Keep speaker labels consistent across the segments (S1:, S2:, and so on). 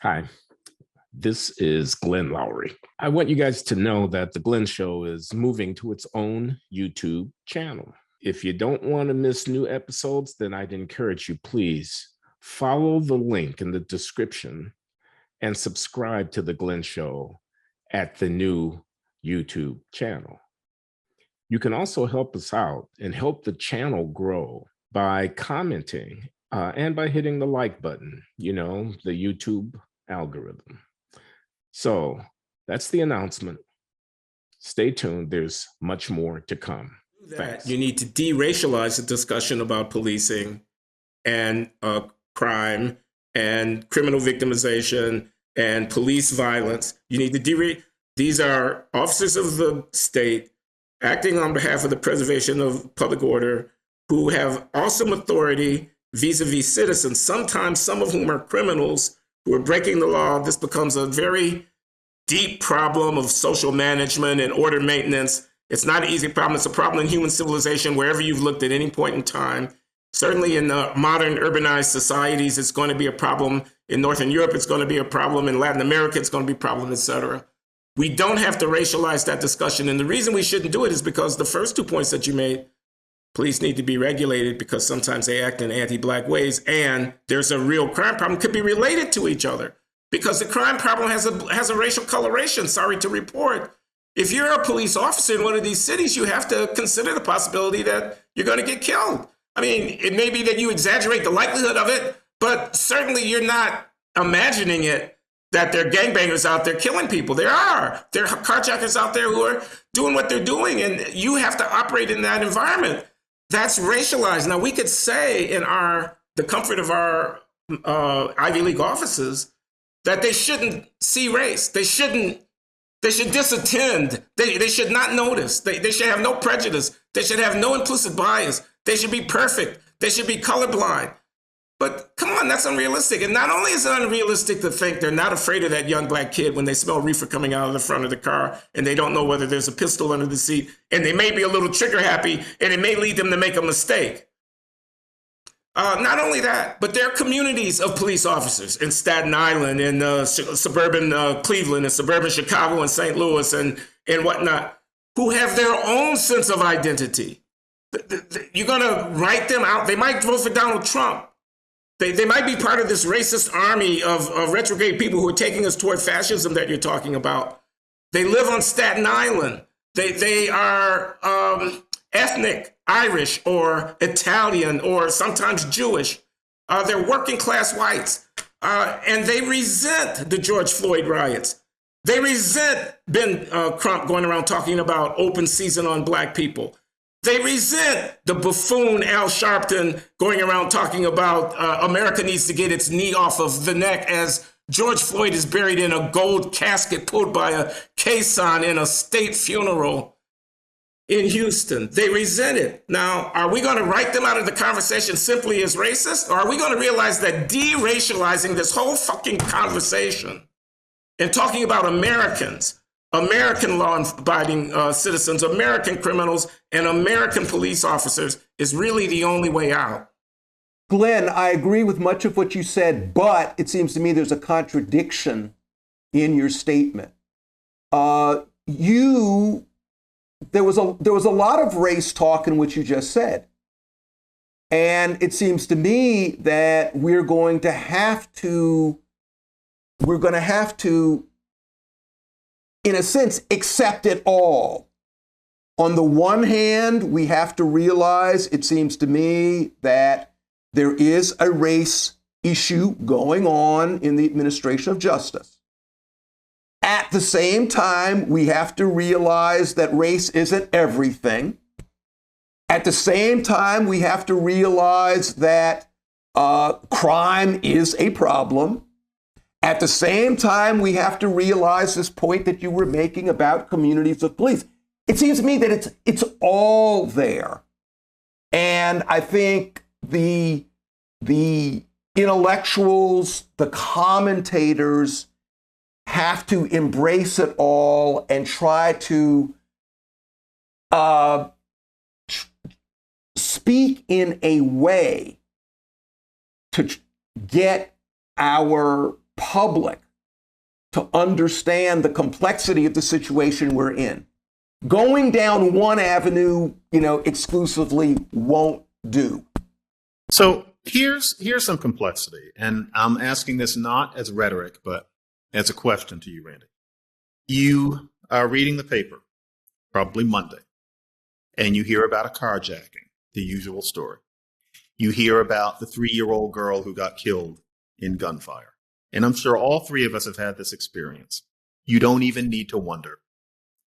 S1: Hi, this is Glenn Loury. I want you guys to know that The Glenn Show is moving to its own YouTube channel. If you don't want to miss new episodes, then I'd encourage you, please follow the link in the description and subscribe to The Glenn Show at the new YouTube channel. You can also help us out and help the channel grow by commenting and by hitting the like button, the YouTube algorithm. So that's the announcement. Stay tuned. There's much more to come.
S2: Thanks. You need to deracialize the discussion about policing and crime and criminal victimization and police violence. You need to these are officers of the state acting on behalf of the preservation of public order who have awesome authority vis-a-vis citizens, sometimes some of whom are criminals who are breaking the law. This becomes a very deep problem of social management and order maintenance. It's not an easy problem. It's a problem in human civilization wherever you've looked at any point in time. Certainly in modern urbanized societies, it's going to be a problem. In Northern Europe, it's going to be a problem. In Latin America, it's going to be a problem, et cetera. We don't have to racialize that discussion. And the reason we shouldn't do it is because the first 2 points that you made, police need to be regulated because sometimes they act in anti-Black ways, and there's a real crime problem, could be related to each other because the crime problem has a racial coloration. Sorry to report. If you're a police officer in one of these cities, you have to consider the possibility that you're going to get killed. I mean, it may be that you exaggerate the likelihood of it, but certainly you're not imagining it that there are gangbangers out there killing people. There are carjackers out there who are doing what they're doing, and you have to operate in that environment. That's racialized. Now, we could say in the comfort of our Ivy League offices that they shouldn't see race. They should disattend. They should not notice. They should have no prejudice. They should have no implicit bias. They should be perfect. They should be colorblind. But come on, that's unrealistic. And not only is it unrealistic to think they're not afraid of that young Black kid when they smell reefer coming out of the front of the car and they don't know whether there's a pistol under the seat, and they may be a little trigger happy and it may lead them to make a mistake. Not only that, but there are communities of police officers in Staten Island, in suburban Cleveland, and suburban Chicago, and St. Louis, and whatnot, who have their own sense of identity. You're going to write them out. They might vote for Donald Trump. They might be part of this racist army of retrograde people who are taking us toward fascism that you're talking about. They live on Staten Island. They are ethnic, Irish or Italian or sometimes Jewish. They're working class whites. And they resent the George Floyd riots. They resent Ben Crump going around talking about open season on Black people. They resent the buffoon Al Sharpton going around talking about America needs to get its knee off of the neck as George Floyd is buried in a gold casket pulled by a caisson in a state funeral in Houston. They resent it. Now, are we going to write them out of the conversation simply as racist? Or are we going to realize that deracializing this whole fucking conversation and talking about Americans, American law-abiding citizens, American criminals, and American police officers is really the only way out?
S3: Glenn, I agree with much of what you said, but it seems to me there's a contradiction in your statement. There was a lot of race talk in what you just said. And it seems to me that we're going to have to, in a sense, accept it all. On the one hand, we have to realize, it seems to me, that there is a race issue going on in the administration of justice. At the same time, we have to realize that race isn't everything. At the same time, we have to realize that crime is a problem. At the same time, we have to realize this point that you were making about communities of police. It seems to me that it's all there. And I think the intellectuals, the commentators have to embrace it all and try to speak in a way to get our public to understand the complexity of the situation we're in. Going down one avenue, exclusively won't do.
S4: So here's some complexity, and I'm asking this not as rhetoric, but as a question to you, Randy. You are reading the paper, probably Monday, and you hear about a carjacking, the usual story. You hear about the 3-year-old girl who got killed in gunfire. And I'm sure all three of us have had this experience. You don't even need to wonder.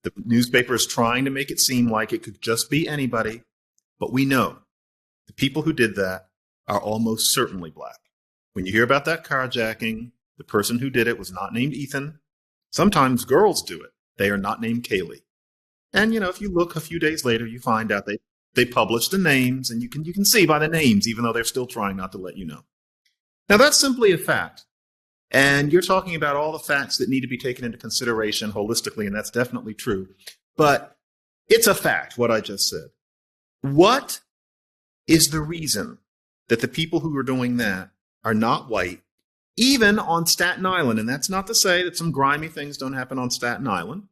S4: The newspaper is trying to make it seem like it could just be anybody, but we know the people who did that are almost certainly Black. When you hear about that carjacking, the person who did it was not named Ethan. Sometimes girls do it. They are not named Kaylee. And, if you look a few days later, you find out they published the names, and you can see by the names, even though they're still trying not to let you know. Now, that's simply a fact. And you're talking about all the facts that need to be taken into consideration holistically, and that's definitely true. But it's a fact, what I just said. What is the reason that the people who are doing that are not white, even on Staten Island? And that's not to say that some grimy things don't happen on Staten Island.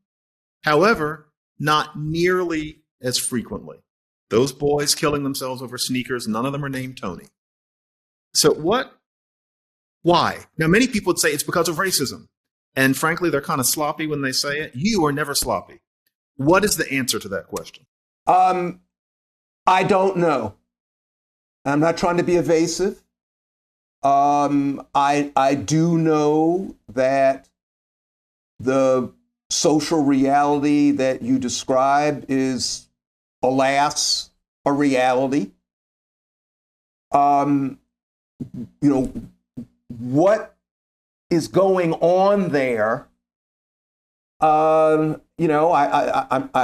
S4: However, not nearly as frequently. Those boys killing themselves over sneakers, none of them are named Tony. So why? Now, many people would say it's because of racism. And frankly, they're kind of sloppy when they say it. You are never sloppy. What is the answer to that question?
S3: I don't know. I'm not trying to be evasive. I do know that the social reality that you describe is, alas, a reality. What is going on there? I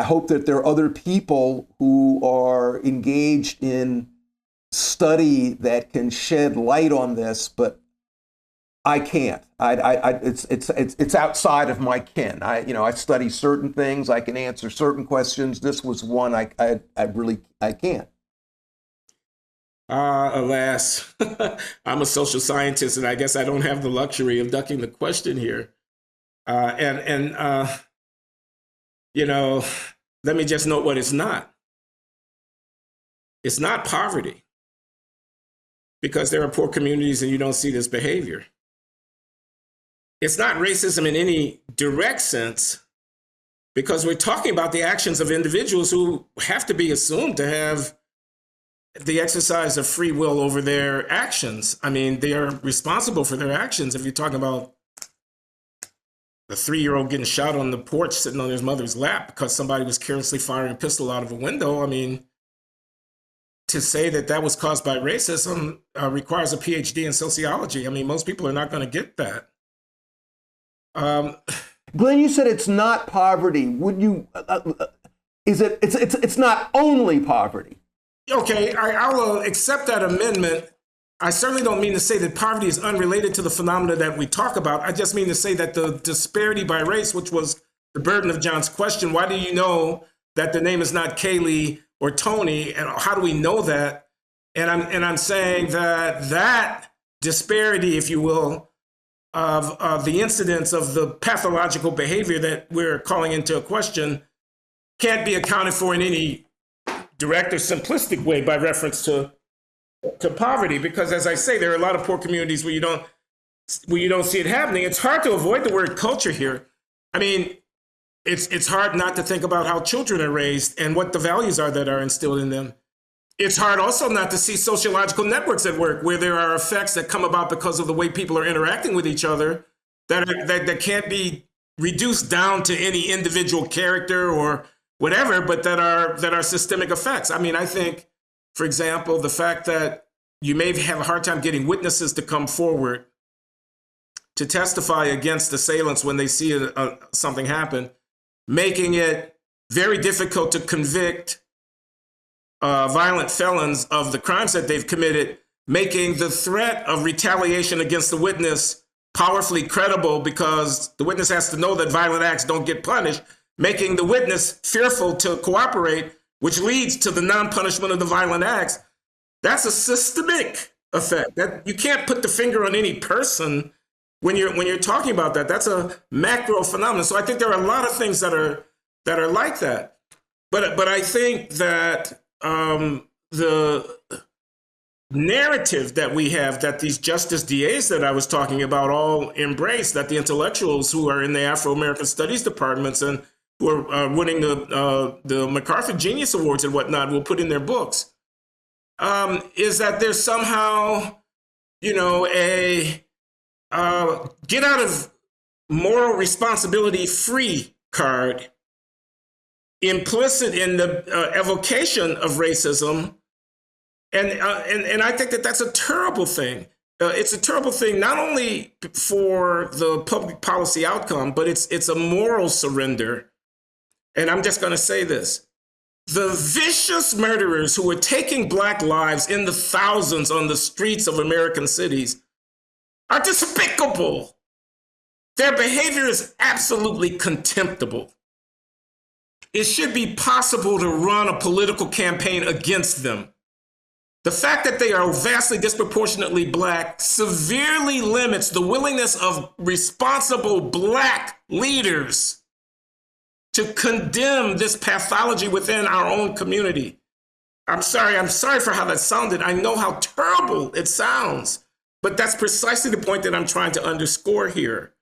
S3: hope that there are other people who are engaged in study that can shed light on this, but I can't. It's outside of my ken. I study certain things. I can answer certain questions. This was one I can't.
S2: Alas, I'm a social scientist, and I guess I don't have the luxury of ducking the question here. Let me just note what it's not. It's not poverty, because there are poor communities and you don't see this behavior. It's not racism in any direct sense, because we're talking about the actions of individuals who have to be assumed to have the exercise of free will over their actions. I mean, they are responsible for their actions. If you're talking about the 3-year-old getting shot on the porch sitting on his mother's lap because somebody was carelessly firing a pistol out of a window, I mean, to say that was caused by racism requires a PhD in sociology. I mean, most people are not going to get that.
S3: Glenn, you said it's not poverty. Would you? It's not only poverty.
S2: Okay, I will accept that amendment. I certainly don't mean to say that poverty is unrelated to the phenomena that we talk about. I just mean to say that the disparity by race, which was the burden of John's question, why do you know that the name is not Kaylee or Tony, and how do we know that? And I'm saying that disparity, if you will, of the incidence of the pathological behavior that we're calling into question can't be accounted for in any direct or simplistic way by reference to poverty, because as I say, there are a lot of poor communities where you don't see it happening. It's hard to avoid the word culture here. I mean, it's hard not to think about how children are raised and what the values are that are instilled in them. It's hard also not to see sociological networks at work where there are effects that come about because of the way people are interacting with each other that can't be reduced down to any individual character or whatever, but that are systemic effects. I mean, I think, for example, the fact that you may have a hard time getting witnesses to come forward to testify against assailants when they see something happen, making it very difficult to convict violent felons of the crimes that they've committed, making the threat of retaliation against the witness powerfully credible because the witness has to know that violent acts don't get punished, making the witness fearful to cooperate, which leads to the non-punishment of the violent acts. That's a systemic effect. That you can't put the finger on any person when you're talking about that, that's a macro phenomenon. So I think there are a lot of things that are like that. But I think that the narrative that we have, that these justice DAs that I was talking about all embrace, that the intellectuals who are in the Afro-American Studies departments and who are winning the MacArthur Genius Awards and whatnot will put in their books, is that there's somehow, a get out of moral responsibility free card implicit in the evocation of racism. And I think that that's a terrible thing. It's a terrible thing, not only for the public policy outcome, but it's a moral surrender. And I'm just going to say this. The vicious murderers who are taking Black lives in the thousands on the streets of American cities are despicable. Their behavior is absolutely contemptible. It should be possible to run a political campaign against them. The fact that they are vastly disproportionately Black severely limits the willingness of responsible Black leaders to condemn this pathology within our own community. I'm sorry for how that sounded. I know how terrible it sounds, but that's precisely the point that I'm trying to underscore here.